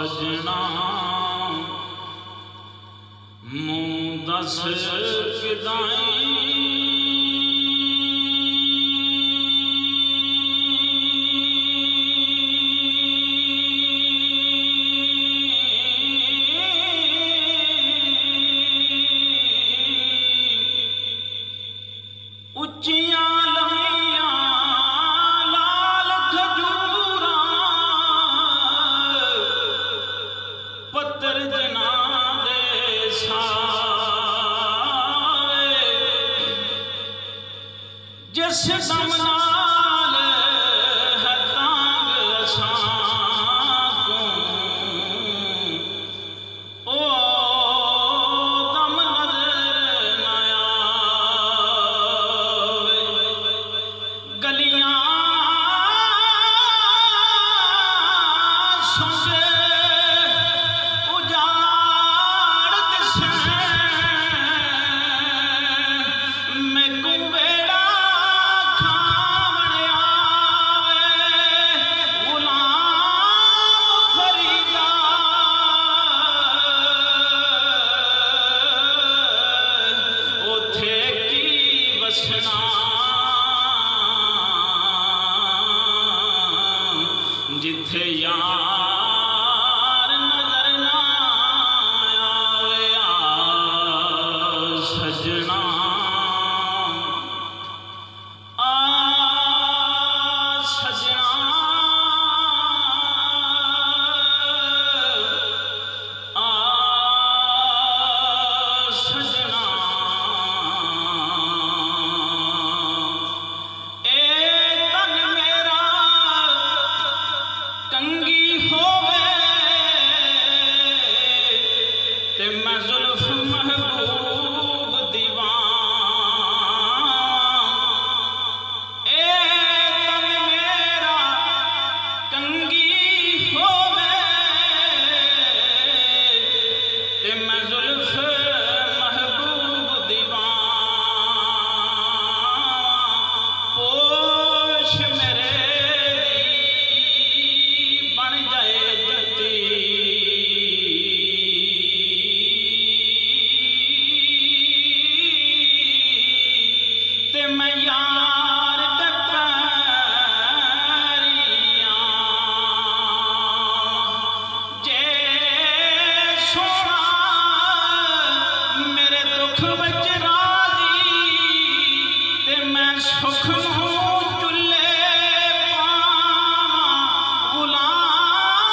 सजना मूं दस किदाई जिस दम नाल है तांग असां तूं ओ दम नजर न आवे गलियां सुंघे उजाड़ दिसें मैनू जिथे यार नजर ना आवे आ सजना आ सजना आ सजना कंगी होवे ते मैं जुल्फ महबूब दीवान ए तन मेरा कंगी होवे ते मैं जुल्फ महबूब दीवान पोश मेरे मैं यार दरिया जे सोना मेरे दुख विच राजी ते मैं सुख नूं चुल्ले पावां गुलाम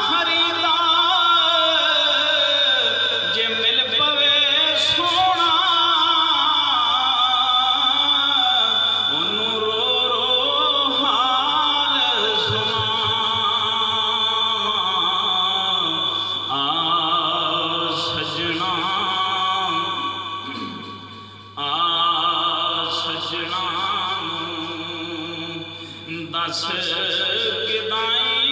फरीदा जे मिल पवे सोना दस किदाई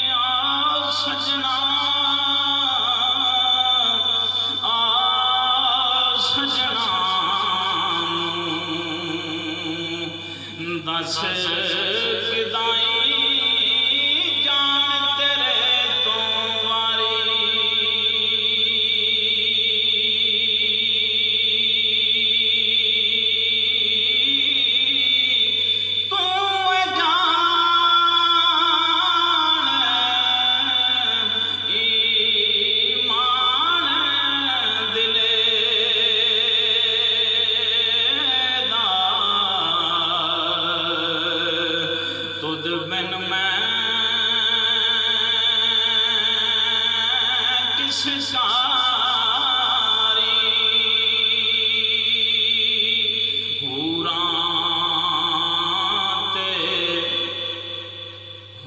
आ सजना आ सजना दस किदाई बिन मैं किस कारी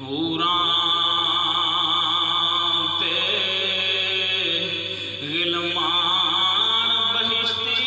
हूरां ते गिलमान बहिश्ती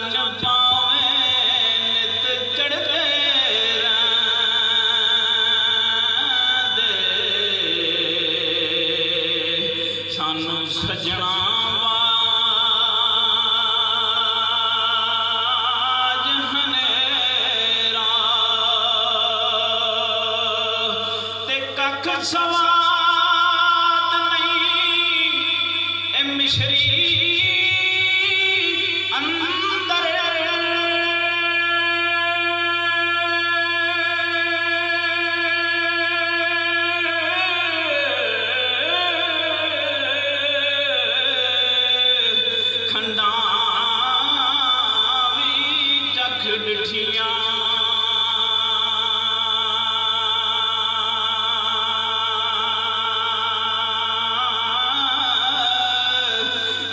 ਚੰਨ ਪਾਵੇਂ ਨਿਤ ਚੜ੍ਹਦੇ ਰਹਿੰਦੇ ਸਾਨੂੰ ਸਜਣਾ ਵਾਜ ਹਨੇਰਾ ਤੇ ਕੱਖ ਸਵਾਦ ਨਹੀਂ ਇਹ ਮਿਸ਼ਰੀ ਅੰਦਰ ਖੰਡਾਂ ਵੀ ਚੱਖ ਡਿਠੀਆਂ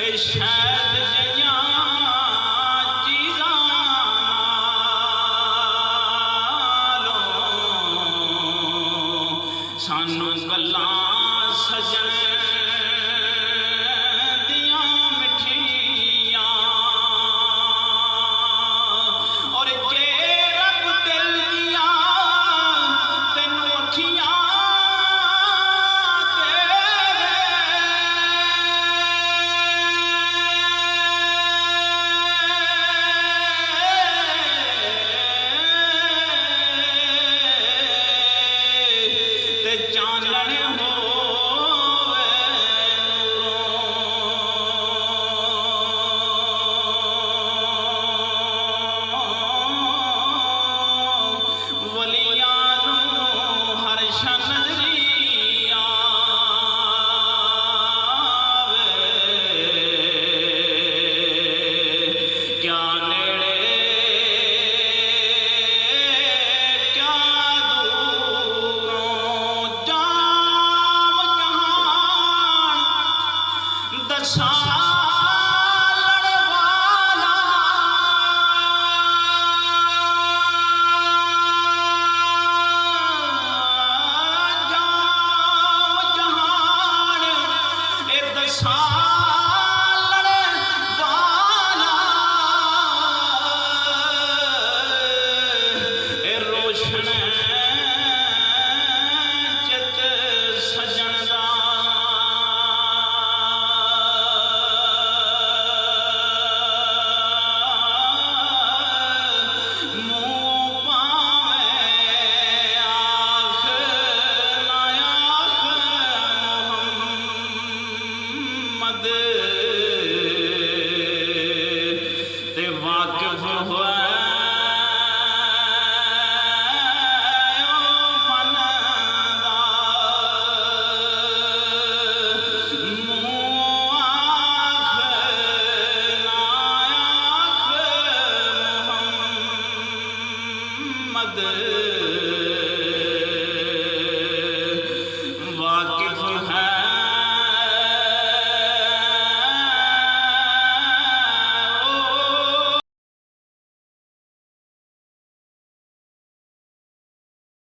ਇਹ ਸ਼ਾਇਦ ਜਿਹੀਆਂ ਚੀਜ਼ਾਂ ਨਾਲੋਂ ਸਾਨੂੰ ਗੱਲਾਂ ਸਜਣ ਦੀਆਂ ਮਿੱਠੀਆਂ ਔਰ ਜੇ ਰੱਬ ਦਿਲ ਦੀਆਂ ਤੈਨੂੰ ਅੱਖੀਆਂ ਤੇ ਚਾਨਣ ਹੋਵੇ ਨੂਰੋਂ ਵਲੀਆਂ ਨੂੰ ਹਰ ਸ਼ਨ ਨਜ਼ਰੀ ਆਵੇ ਕਿਆ ਨੇੜੇ ਕਿਆ ਦੂਰੋਂ ਜਾਮ ਜਹਾਨ ਦਸਾਂ